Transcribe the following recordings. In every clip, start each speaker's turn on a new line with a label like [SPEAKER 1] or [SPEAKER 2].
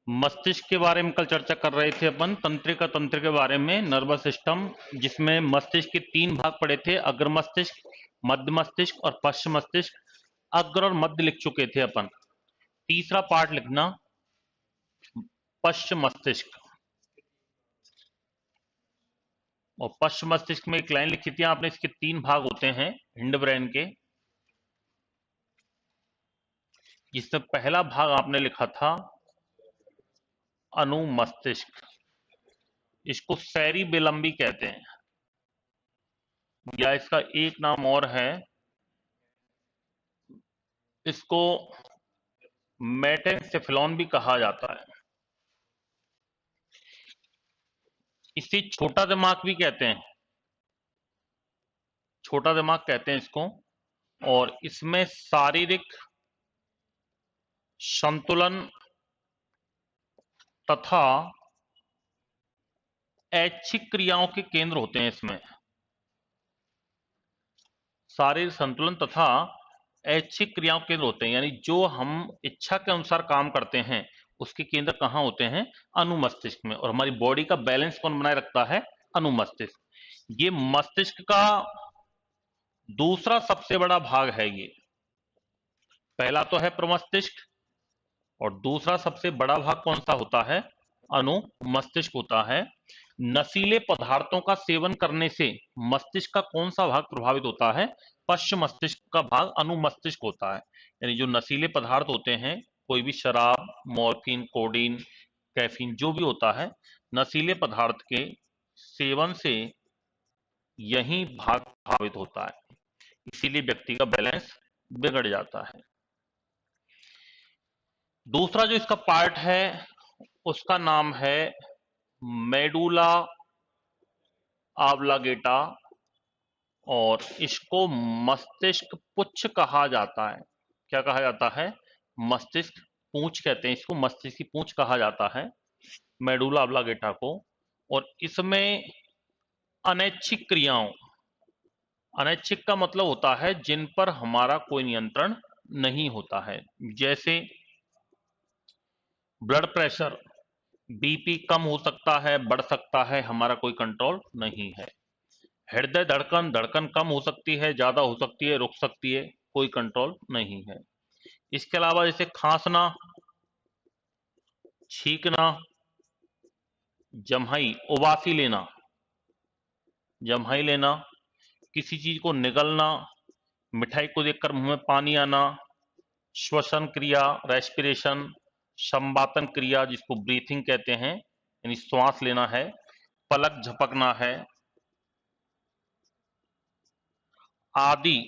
[SPEAKER 1] मस्तिष्क के बारे में कल चर्चा कर रहे थे अपन, तंत्रिका तंत्र के बारे में, नर्वस सिस्टम, जिसमें मस्तिष्क के 3 भाग पड़े थे, अग्र मस्तिष्क, मध्य मस्तिष्क और पश्च मस्तिष्क। अग्र और मध्य लिख चुके थे अपन। तीसरा पार्ट लिखना पश्च मस्तिष्क। और पश्च मस्तिष्क में एक लाइन लिखी थी आपने, इसके 3 भाग होते हैं हिंड ब्रेन के, जिसमें पहला भाग आपने लिखा था अनुमस्तिष्क। इसको सेरिबेलम भी कहते हैं, या इसका एक नाम और है, इसको मेटेंसेफेलॉन भी कहा जाता है। इसे छोटा दिमाग भी कहते हैं, छोटा दिमाग कहते हैं इसको। और इसमें शारीरिक संतुलन तथा ऐच्छिक क्रियाओं के केंद्र होते हैं। इसमें शारीरिक संतुलन तथा ऐच्छिक क्रियाओं के केंद्र होते हैं, यानी जो हम इच्छा के अनुसार काम करते हैं उसके केंद्र कहां होते हैं? अनुमस्तिष्क में। और हमारी बॉडी का बैलेंस कौन बनाए रखता है? अनुमस्तिष्क। ये मस्तिष्क का दूसरा सबसे बड़ा भाग है। ये पहला तो है प्रमस्तिष्क, और दूसरा सबसे बड़ा भाग कौन सा होता है? अनुमस्तिष्क होता है। नशीले पदार्थों का सेवन करने से मस्तिष्क का कौन सा भाग प्रभावित होता है? पश्च मस्तिष्क का भाग अनुमस्तिष्क होता है। यानी जो नशीले पदार्थ होते हैं, कोई भी शराब, मॉर्फिन, कोडीन, कैफीन, जो भी होता है, नशीले पदार्थ के सेवन से यही भाग प्रभावित होता है, इसीलिए व्यक्ति का बैलेंस बिगड़ जाता है। दूसरा जो इसका पार्ट है उसका नाम है मेडुला ऑब्लांगेटा, और इसको मस्तिष्क पुच्छ कहा जाता है। क्या कहा जाता है? मस्तिष्क पूंछ कहते हैं इसको, मस्तिष्क की पूंछ कहा जाता है मेडुला ऑब्लांगेटा को। और इसमें अनैच्छिक क्रियाओं, अनैच्छिक का मतलब होता है जिन पर हमारा कोई नियंत्रण नहीं होता है, जैसे ब्लड प्रेशर, बीपी कम हो सकता है, बढ़ सकता है, हमारा कोई कंट्रोल नहीं है। हृदय धड़कन, धड़कन कम हो सकती है, ज्यादा हो सकती है, रुक सकती है, कोई कंट्रोल नहीं है। इसके अलावा जैसे खांसना, छींकना, जम्हाई, उबासी लेना, जम्हाई लेना, किसी चीज को निगलना, मिठाई को देखकर मुंह में पानी आना, श्वसन क्रिया, रेस्पिरेशन, संवातन क्रिया जिसको ब्रीथिंग कहते हैं, यानी श्वास लेना है, पलक झपकना है, आदि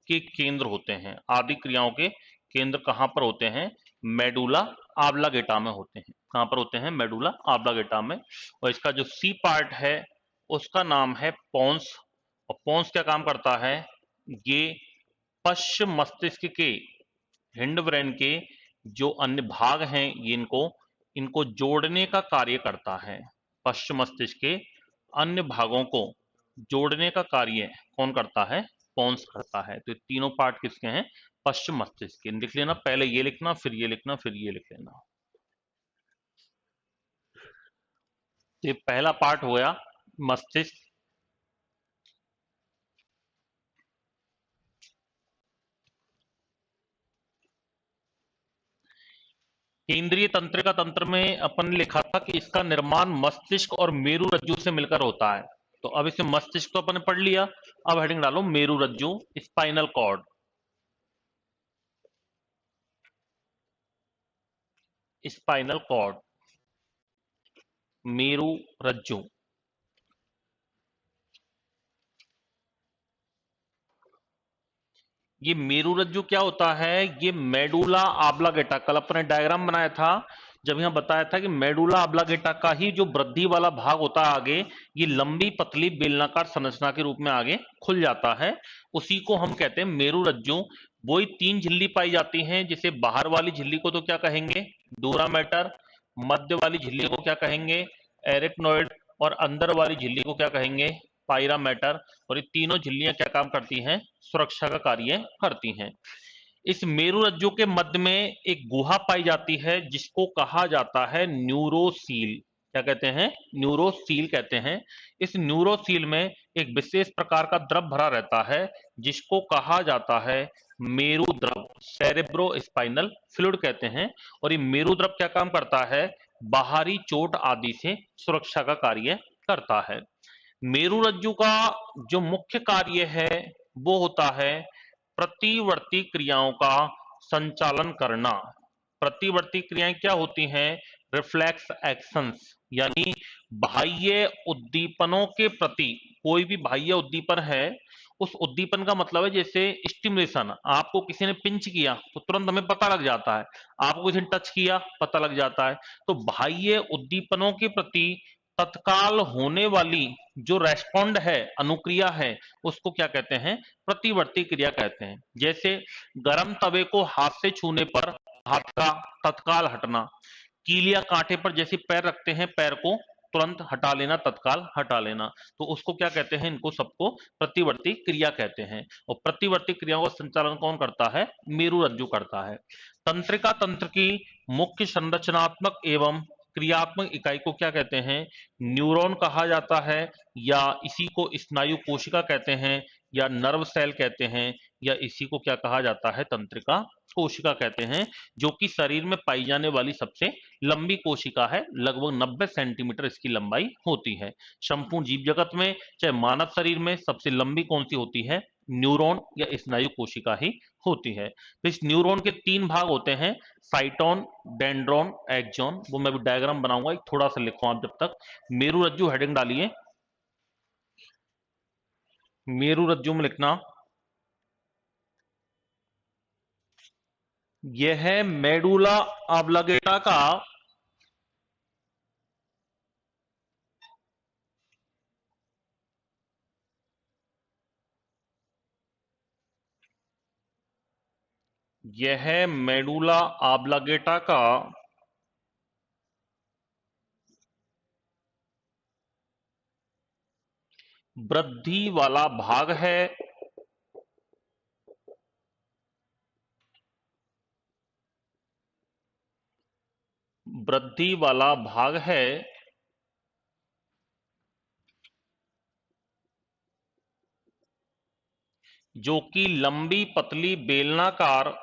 [SPEAKER 1] के केंद्र होते हैं। आदि क्रियाओं के केंद्र कहां पर होते हैं? मेडुला ऑब्लांगेटा में होते हैं। कहां पर होते हैं? मेडुला ऑब्लांगेटा में। और इसका जो सी पार्ट है उसका नाम है पोन्स। और पोन्स क्या काम करता है? ये पश्च मस्तिष्क के, हिंड ब्रेन के जो अन्य भाग हैं, ये इनको इनको जोड़ने का कार्य करता है। पश्च मस्तिष्क के अन्य भागों को जोड़ने का कार्य कौन करता है? पोन्स करता है। तो ये तीनों पार्ट किसके हैं? पश्चिम मस्तिष्क के। लिख लेना, पहले ये लिखना, फिर ये लिखना, फिर ये लिख लेना। तो ये पहला पार्ट हो गया मस्तिष्क। केंद्रीय तंत्रिका तंत्र में अपन ने लिखा था कि इसका निर्माण मस्तिष्क और मेरुरज्जु से मिलकर होता है। तो अब इसे मस्तिष्क तो अपन ने पढ़ लिया, अब हेडिंग डालो मेरुरज्जु, स्पाइनल कॉर्ड। स्पाइनल कॉर्ड, मेरुरज्जु। ये मेरुरज्जु क्या होता है? ये मेडुला ऑब्लांगेटा, कल अपने डायग्राम बनाया था जब यहां बताया था कि मेडुला ऑब्लांगेटा का ही जो वृद्धि वाला भाग होता है आगे, ये लंबी पतली बेलनाकार संरचना के रूप में आगे खुल जाता है, उसी को हम कहते हैं मेरुरज्जु। वही 3 झिल्ली पाई जाती हैं, जिसे बाहर वाली झिल्ली को तो क्या कहेंगे? डूरामेटर, मध्य वाली झिल्ली को क्या कहेंगे? एरिकनॉइड, और अंदर वाली झिल्ली को क्या कहेंगे? पायरामेटर। और ये तीनों झिल्लियां क्या काम करती हैं? सुरक्षा का कार्य करती हैं। इस मेरुरज्जु के मध्य में एक गुहा पाई जाती है जिसको कहा जाता है न्यूरोसील। क्या कहते हैं? न्यूरोसील कहते हैं। इस न्यूरोसील में एक विशेष प्रकार का द्रव भरा रहता है जिसको कहा जाता है मेरु द्रव, सेरेब्रो स्पाइनल फ्लूइड कहते हैं। और ये मेरु द्रव क्या काम करता है? बाहरी चोट आदि से सुरक्षा का कार्य करता है। मेरुरज्जु का जो मुख्य कार्य है वो होता है प्रतिवर्ती क्रियाओं का संचालन करना। प्रतिवर्ती क्रियाएं क्या होती हैं? रिफ्लेक्स एक्शंस, यानी बाह्य उद्दीपनों के प्रति, कोई भी बाह्य उद्दीपन है, उस उद्दीपन का मतलब है जैसे स्टिमुलेशन, आपको किसी ने पिंच किया तो तुरंत हमें पता लग जाता है, आपको किसी ने टच किया पता लग जाता है। तो बाह्य उद्दीपनों के प्रति तत्काल होने वाली जो रेस्पॉन्ड है, अनुक्रिया है, उसको क्या कहते हैं? प्रतिवर्ती क्रिया कहते हैं। जैसे गर्म तवे को हाथ से छूने पर हाथ का तत्काल हटना, कील या कांटे पर जैसे पैर रखते हैं, पैर को तुरंत हटा लेना, तत्काल हटा लेना, तो उसको क्या कहते हैं? इनको सबको प्रतिवर्ती क्रिया कहते हैं। और प्रतिवर्ती क्रियाओं का संचालन कौन करता है? मेरुरज्जु करता है। तंत्रिका तंत्र की मुख्य संरचनात्मक एवं क्रियात्मक इकाई को क्या कहते हैं? न्यूरॉन कहा जाता है, या इसी को स्नायु कोशिका कहते हैं, या नर्व सेल कहते हैं, या इसी को क्या कहा जाता है? तंत्रिका कोशिका कहते हैं, जो कि शरीर में पाई जाने वाली सबसे लंबी कोशिका है। लगभग 90 सेंटीमीटर इसकी लंबाई होती है। संपूर्ण जीव जगत में, चाहे मानव शरीर में, सबसे लंबी कौन सी होती है? न्यूरॉन या स्नायु कोशिका ही होती है। तो इस न्यूरॉन के 3 भाग होते हैं, साइटोन, डेंड्रॉन, एक्सॉन। वो मैं भी डायग्राम बनाऊंगा, एक थोड़ा सा लिखो आप जब तक। मेरुरज्जु हेडिंग डालिए, मेरुरज्जु में लिखना यह है मेडुला ऑब्लिगेटा का यह मेडुला ऑब्लिगेटा का वृद्धि वाला भाग है। वृद्धि वाला भाग है जो कि लंबी पतली बेलनाकार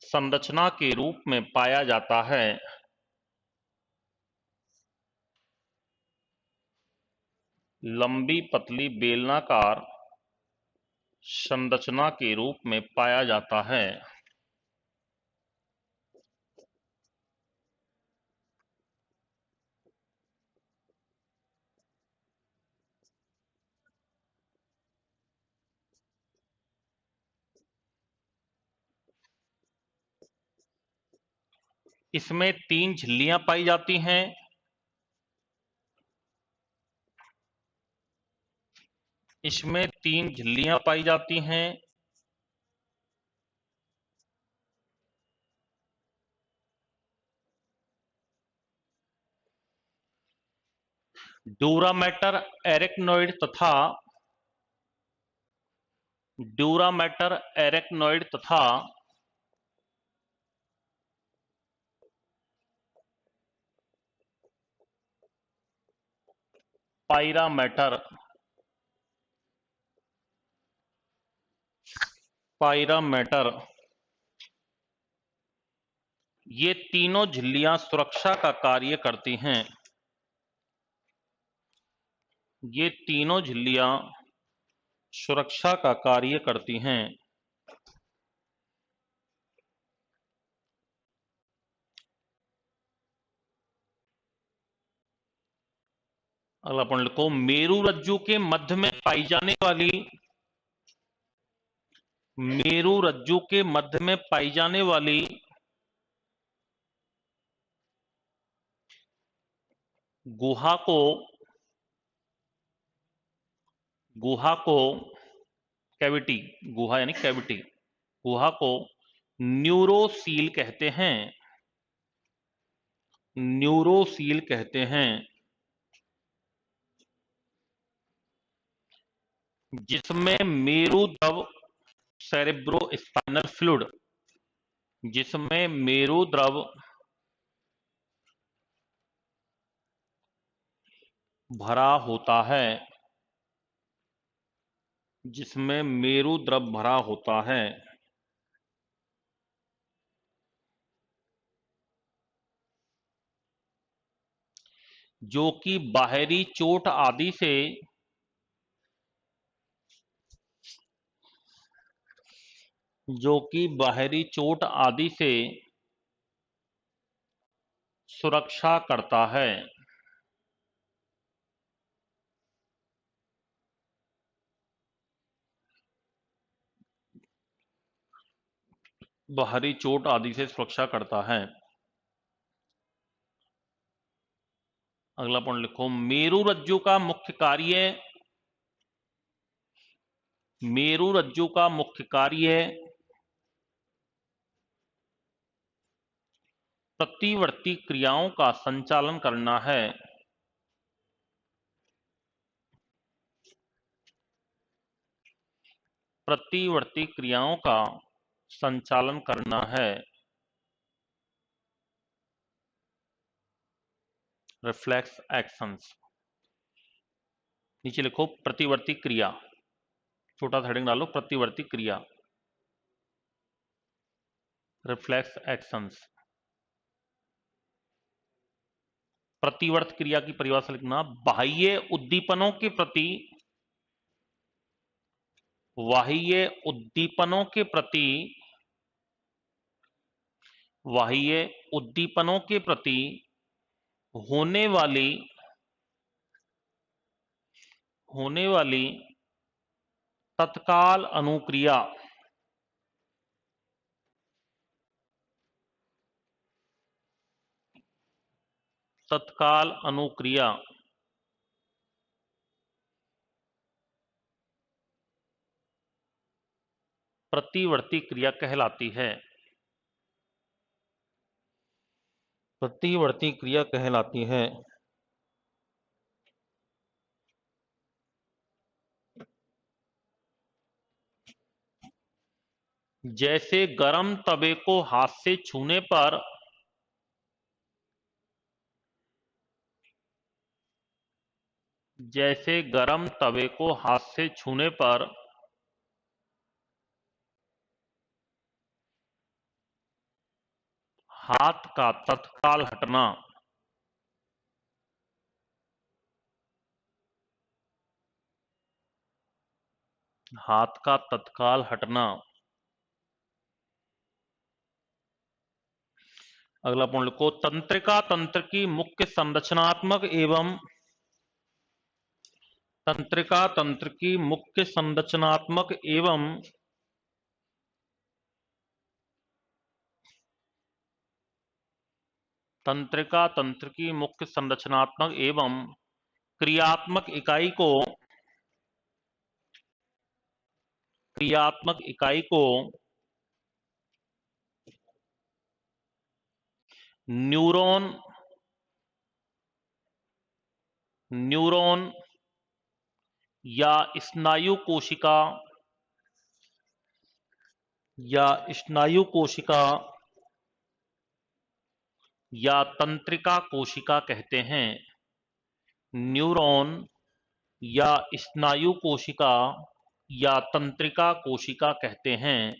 [SPEAKER 1] संरचना के रूप में पाया जाता है। लंबी पतली बेलनाकार संरचना के रूप में पाया जाता है। इसमें 3 झिल्लियां पाई जाती हैं। इसमें 3 झिल्लियां पाई जाती हैं। ड्यूरामेटर एरेक्नोइड तथा पायरामेटर पायरामेटर ये तीनों झिल्लियां सुरक्षा का कार्य करती हैं। ये तीनों झिल्लियां सुरक्षा का कार्य करती हैं। अगला पॉइंट लिखो, मेरुरज्जु के मध्य में पाई जाने वाली मेरुरज्जु के मध्य में पाई जाने वाली गुहा को गुहा को कैविटी, गुहा यानी कैविटी, गुहा को न्यूरोसील कहते हैं। न्यूरोसील कहते हैं। जिसमें मेरुद्रव सेरेब्रो स्पाइनल फ्लूइड, जिसमें मेरुद्रव भरा होता है, जिसमें मेरुद्रव भरा होता है, जो कि बाहरी चोट आदि से, जो कि बाहरी चोट आदि से सुरक्षा करता है। बाहरी चोट आदि से सुरक्षा करता है। अगला पॉइंट लिखो, मेरुरज्जु का मुख्य कार्य, मेरुरज्जु का मुख्य कार्य प्रतिवर्ती क्रियाओं का संचालन करना है। प्रतिवर्ती क्रियाओं का संचालन करना है। Reflex actions. नीचे लिखो प्रतिवर्ती क्रिया, छोटा सा हेडिंग डालो, प्रतिवर्ती क्रिया, रिफ्लेक्स एक्शंस। प्रतिवर्त क्रिया की परिभाषा लिखना, बाह्य उद्दीपनों के प्रति, बाह्य उद्दीपनों के प्रति, बाह्य उद्दीपनों के प्रति होने वाली, होने वाली तत्काल अनुक्रिया, तत्काल अनुक्रिया प्रतिवर्ती क्रिया कहलाती है। प्रतिवर्ती क्रिया कहलाती है। जैसे गरम तवे को हाथ से छूने पर, जैसे गरम तवे को हाथ से छूने पर हाथ का तत्काल हटना, हाथ का तत्काल हटना। अगला पॉइंट लिखो, तंत्रिका तंत्र की मुख्य संरचनात्मक एवं, तंत्रिका तंत्र की मुख्य संरचनात्मक एवं तंत्रिका तंत्र की मुख्य संरचनात्मक एवं क्रियात्मक इकाई को, क्रियात्मक इकाई को न्यूरॉन, न्यूरॉन या स्नायु कोशिका, या स्नायु कोशिका या तंत्रिका कोशिका कहते हैं। न्यूरॉन या स्नायु कोशिका या तंत्रिका कोशिका कहते हैं,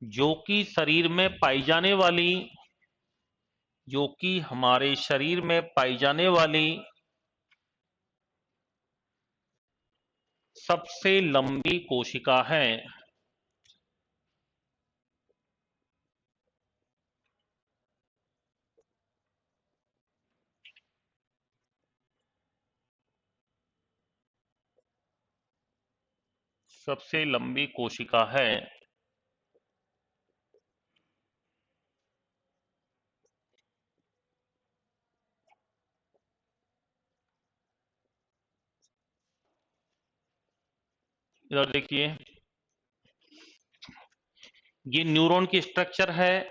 [SPEAKER 1] जो कि शरीर में पाई जाने वाली, जो कि हमारे शरीर में पाई जाने वाली सबसे लंबी कोशिका है। सबसे लंबी कोशिका है। इधर देखिए, ये न्यूरॉन की स्ट्रक्चर है।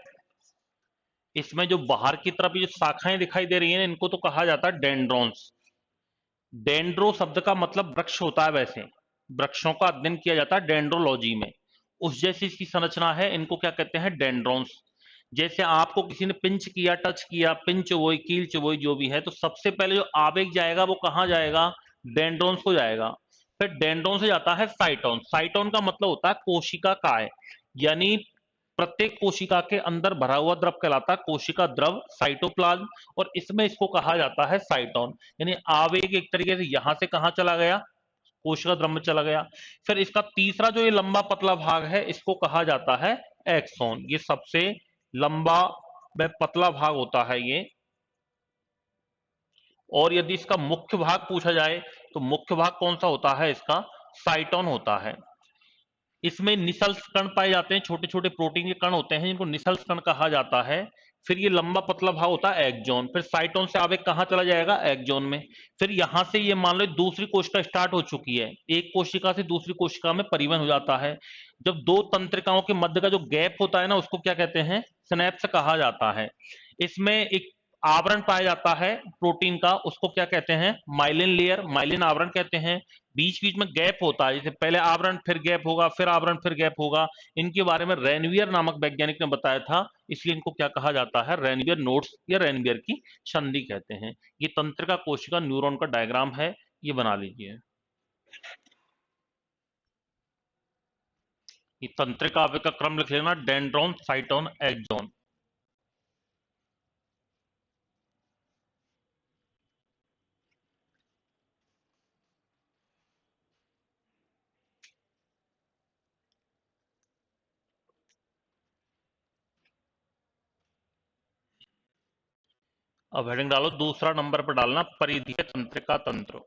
[SPEAKER 1] इसमें जो बाहर की तरफ ये जो शाखाएं दिखाई दे रही हैं इनको तो कहा जाता है डेंड्रॉन्स। डेंड्रो शब्द का मतलब वृक्ष होता है, वैसे वृक्षों का अध्ययन किया जाता है डेंड्रोलॉजी में। उस जैसी इसकी संरचना है, इनको क्या कहते हैं, डेंड्रॉन्स। जैसे आपको किसी ने पिंच किया, टच किया, पिंच वही कील चुभोई जो भी है, तो सबसे पहले जो आवेग जाएगा वो कहाँ जाएगा, डेंड्रॉन्स को जाएगा। फिर डेंड्रॉन से जाता है साइटोन। साइटोन का मतलब होता है कोशिका काय, यानी प्रत्येक कोशिका के अंदर भरा हुआ द्रव कहलाता है कोशिका द्रव, साइटोप्लाज्म। और इसमें इसको कहा जाता है साइटोन। यानी आवेग एक तरीके से यहां से कहां चला गया, कोशिका द्रव में चला गया। फिर इसका तीसरा जो ये लंबा पतला भाग है इसको कहा जाता है एक्सोन। ये सबसे लंबा व पतला भाग होता है ये। और यदि इसका मुख्य भाग पूछा जाए तो मुख्य भाग कौन सा होता है इसका, साइटोन होता है। इसमें निसल्स कण पाए जाते हैं, छोटे छोटे प्रोटीन के कण होते हैं जिनको निसल्स कण कहा जाता है। फिर ये लंबा पतला भाग होता है एक्सोन। फिर साइटोन से आवेग कहाँ चला जाएगा, एक्सोन में। फिर यहां से ये मान लो दूसरी कोशिका स्टार्ट हो चुकी है, एक कोशिका से दूसरी कोशिका में परिवहन हो जाता है। जब दो तंत्रिकाओं के मध्य का जो गैप होता है ना, उसको क्या कहते हैं, सिनेप्स कहा जाता है। इसमें एक आवरण पाया जाता है प्रोटीन का, उसको क्या कहते हैं, माइलिन लेयर, माइलिन आवरण कहते हैं। बीच बीच में गैप होता है, जैसे पहले आवरण फिर गैप होगा, फिर आवरण फिर गैप होगा। इनके बारे में रेनवियर नामक वैज्ञानिक ने बताया था, इसलिए इनको क्या कहा जाता है, रेनवियर नोड्स या रेनवियर की संधि कहते हैं। ये तंत्रिका कोशिका न्यूरॉन का डायग्राम है, ये बना लीजिए। ये तंत्रिका आवेग का क्रम लिख लेना, डेंड्रॉन, साइटोन, एक्सोन। अब हेडिंग डालो, दूसरा नंबर पर डालना परिधीय तंत्रिका तंत्र।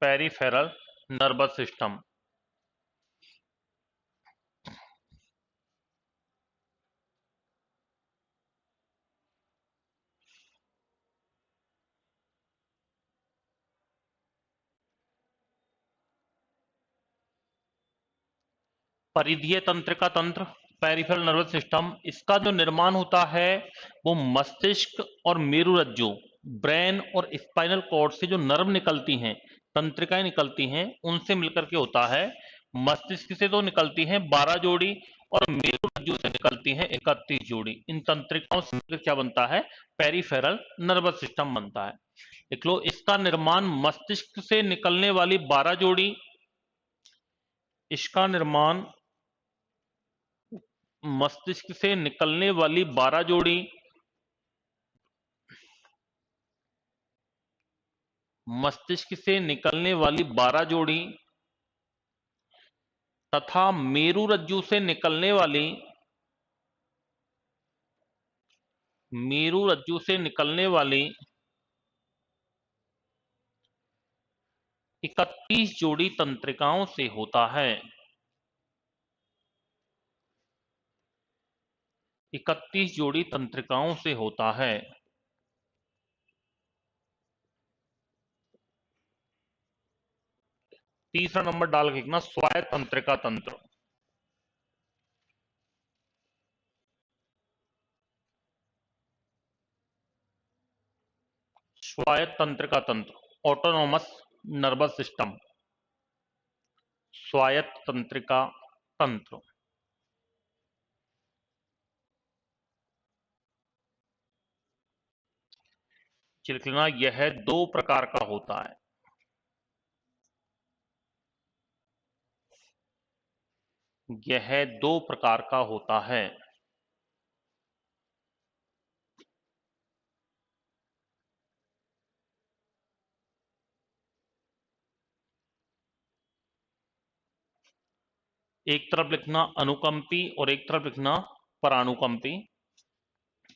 [SPEAKER 1] Peripheral nervous system. परिधीय तंत्रिका तंत्र, पेरिफेरल नर्वस सिस्टम, इसका जो निर्माण होता है वो मस्तिष्क और मेरुरज्जु, ब्रेन और स्पाइनल कॉर्ड से जो नर्व निकलती हैं, तंत्रिकाएं निकलती हैं, उनसे मिलकर के होता है। मस्तिष्क से तो निकलती हैं 12 जोड़ी, और मेरुरज्जु से निकलती हैं 31 जोड़ी। इन तंत्रिकाओं से मिलकर क्या बनता है, पेरिफेरल नर्वस सिस्टम बनता है। देख लो, इसका निर्माण मस्तिष्क से निकलने वाली 12 जोड़ी, इसका निर्माण मस्तिष्क से निकलने वाली 12 जोड़ी, मस्तिष्क से निकलने वाली 12 जोड़ी तथा मेरुरज्जु से निकलने वाली, मेरुरज्जु से निकलने वाली 31 जोड़ी तंत्रिकाओं से होता है। 31 जोड़ी तंत्रिकाओं से होता है। तीसरा नंबर डाल के लिखना, स्वायत्त तंत्रिका तंत्र। स्वायत्त तंत्रिका तंत्र, ऑटोनोमस नर्वस सिस्टम, स्वायत्त तंत्रिका तंत्र। लिख लेना, यह दो प्रकार का होता है। यह दो प्रकार का होता है। एक तरफ लिखना अनुकंपी और एक तरफ लिखना परानुकंपी।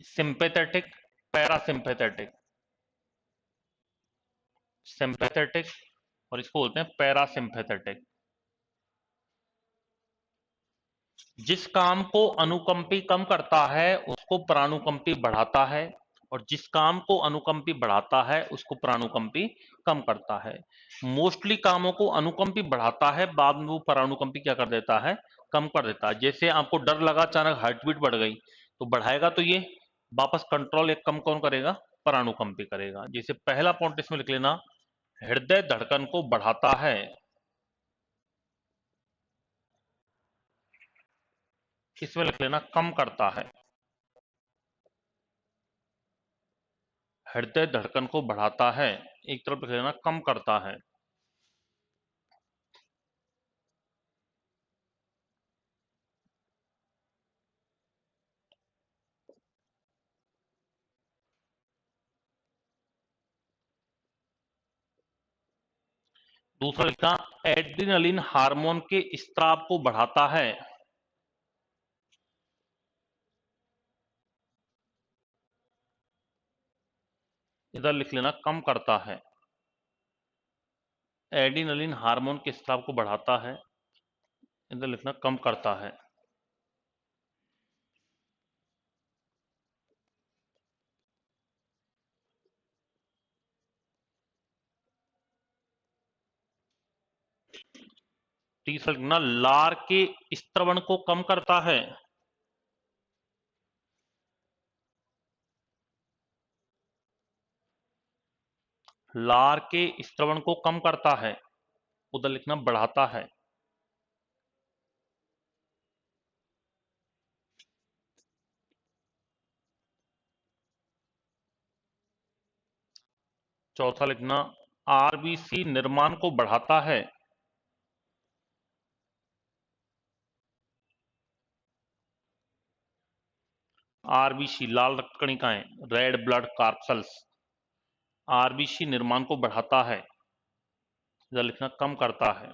[SPEAKER 1] सिंपैथेटिक, पैरासिम्पैथेटिक, सिंपैथेटिक और इसको बोलते हैं पैरासिम्पैथेटिक। जिस काम को अनुकंपी कम करता है उसको प्राणुकंपी बढ़ाता है, और जिस काम को अनुकंपी बढ़ाता है उसको प्राणुकंपी कम करता है। मोस्टली कामों को अनुकंपी बढ़ाता है, बाद में वो प्राणुकंपी क्या कर देता है, कम कर देता है। जैसे आपको डर लगा, अचानक हार्ट बीट बढ़ गई, तो बढ़ाएगा तो ये, वापस कंट्रोल एक कम कौन करेगा, प्राणुकंपी करेगा। जैसे पहला पॉइंट इसमें लिख लेना, हृदय धड़कन को बढ़ाता है, इसमें लिख लेना कम करता है। हृदय धड़कन को बढ़ाता है, एक तरफ लिख लेना कम करता है। दूसरा लिखा, एड्रिनलिन हार्मोन के स्त्राव को बढ़ाता है। इधर लिख लेना कम करता है। एड्रिनलिन हार्मोन के स्त्राव को बढ़ाता है, इधर लिखना कम करता है। तीसरा लिखना, लार के स्त्रवण को कम करता है। लार के स्त्रवण को कम करता है, उधर लिखना बढ़ाता है। चौथा लिखना, आरबीसी निर्माण को बढ़ाता है। आरबीसी लाल रक्त कणिकाएं, रेड ब्लड कार्पल्स, आरबीसी निर्माण को बढ़ाता है, इधर लिखना कम करता है।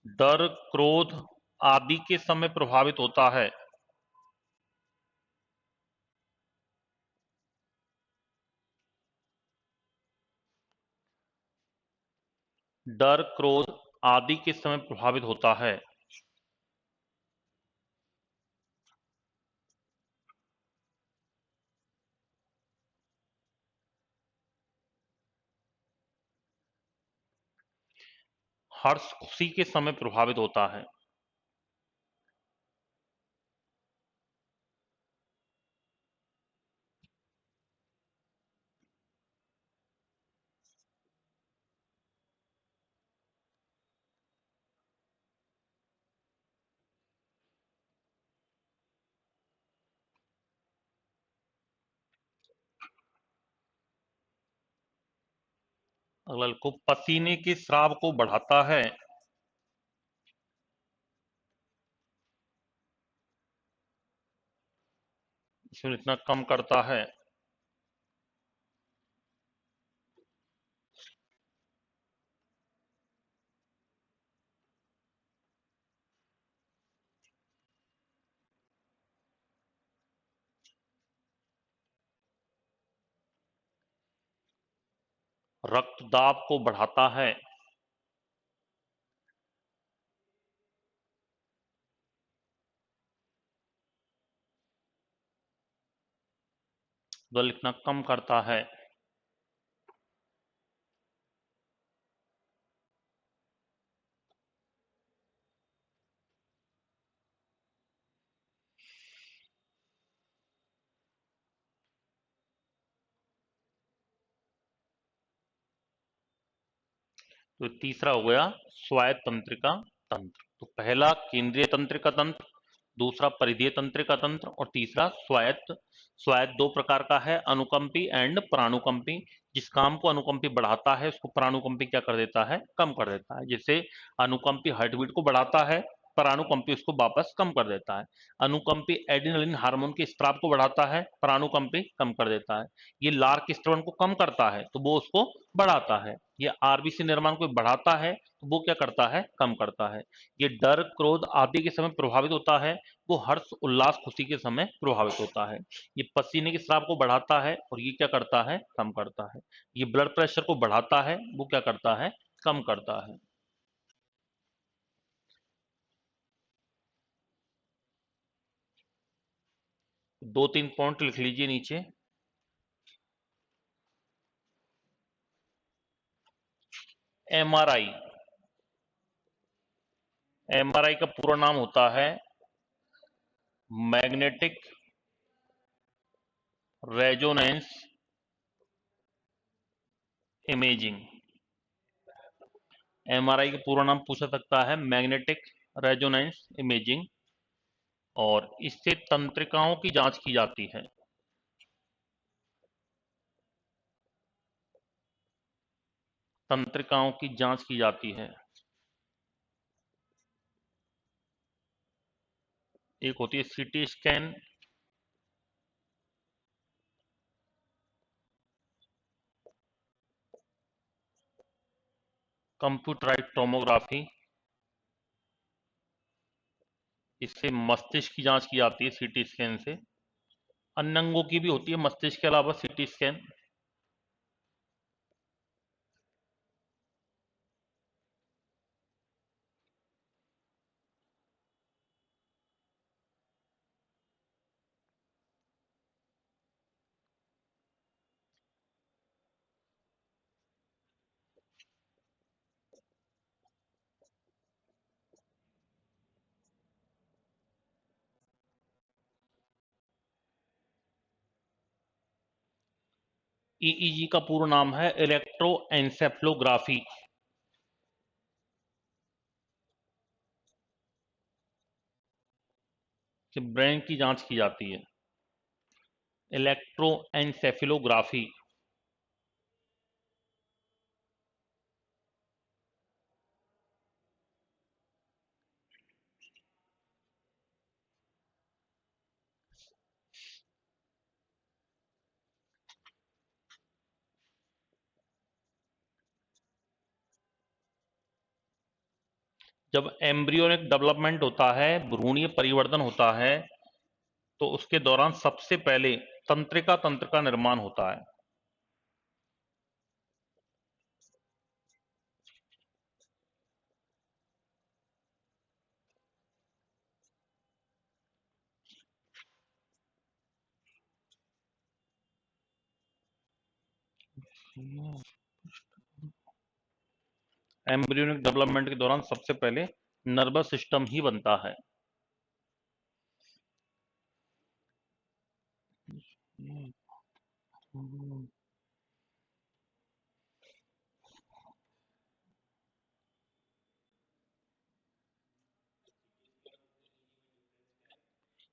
[SPEAKER 1] डर, क्रोध आदि के समय प्रभावित होता है। डर, क्रोध आदि के समय प्रभावित होता है। हर्ष, खुशी के समय प्रभावित होता है। अगला लिखो, पसीने के स्राव को बढ़ाता है। इसमें लिखना कम करता है। रक्तदाब को बढ़ाता है। उधर लिखना कम करता है। तो तीसरा हो गया स्वायत्त तंत्रिका तंत्र। तो पहला केंद्रीय तंत्रिका तंत्र, दूसरा परिधीय तंत्रिका तंत्र, और तीसरा स्वायत्त। स्वायत्त दो प्रकार का है, अनुकंपी एंड प्राणुकंपी। जिस काम को अनुकंपी बढ़ाता है उसको प्राणुकंपी क्या कर देता है, कम कर देता है। जैसे अनुकंपी हार्ट बीट को बढ़ाता है, प्राणुकंपी उसको वापस कम कर देता है। अनुकंपी एड्रिनलिन हार्मोन के स्त्राव को बढ़ाता है, प्राणुकंपी कम कर देता है। ये लार के स्त्रवण को कम करता है तो वो उसको बढ़ाता है। ये आरबीसी निर्माण को बढ़ाता है तो वो क्या करता है, कम करता है। ये डर, क्रोध आदि के समय प्रभावित होता है, वो हर्ष, उल्लास, खुशी के समय प्रभावित होता है। ये पसीने के स्राव को बढ़ाता है और ये क्या करता है, कम करता है। ये ब्लड प्रेशर को बढ़ाता है, वो क्या करता है, कम करता है। दो तीन पॉइंट लिख लीजिए नीचे। एमआरआई, एमआरआई का पूरा नाम होता है मैग्नेटिक रेजोनेंस इमेजिंग। एमआरआई का पूरा नाम पूछा सकता है मैग्नेटिक रेजोनेंस इमेजिंग, और इससे तंत्रिकाओं की जांच की जाती है। तंत्रिकाओं की जांच की जाती है। एक होती है सीटी स्कैन, कंप्यूटराइज्ड टोमोग्राफी, इससे मस्तिष्क की जांच की जाती है सीटी स्कैन से। अन्य अंगों की भी होती है मस्तिष्क के अलावा सीटी स्कैन। ईईजी का पूरा नाम है इलेक्ट्रोएन्सेफलोग्राफी। कि ब्रेन की जांच की जाती है, इलेक्ट्रोएन्सेफलोग्राफी। जब एम्ब्रियोनिक डेवलपमेंट होता है, भ्रूणीय परिवर्तन होता है, तो उसके दौरान सबसे पहले तंत्रिका तंत्र का निर्माण होता है। एम्ब्रियोनिक डेवलपमेंट के दौरान सबसे पहले नर्वस सिस्टम ही बनता है।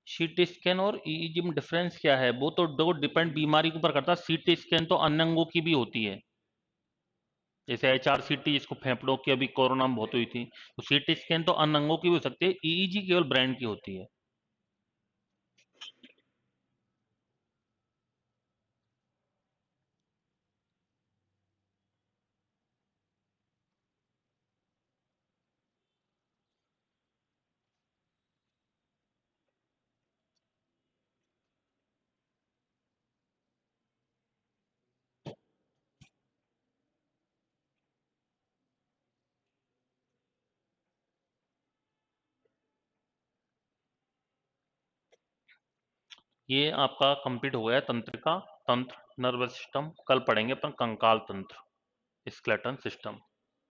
[SPEAKER 1] सीटी स्कैन और ईईजी में डिफरेंस क्या है? वो तो दो डिपेंड बीमारी के ऊपर करता है। सीटी स्कैन तो अन्य अंगों की भी होती है, जैसे एचआरसीटी जिसको फेफड़ों की अभी कोरोना में बहुत हुई थी, तो सीटी स्कैन तो अन्य अंगों की भी हो सकती है। ईईजी केवल ब्रेन की होती है। ये आपका कंप्लीट हो गया तंत्रिका, तंत्र, नर्वस सिस्टम। कल पढ़ेंगे अपन कंकाल तंत्र, स्केलेटन सिस्टम।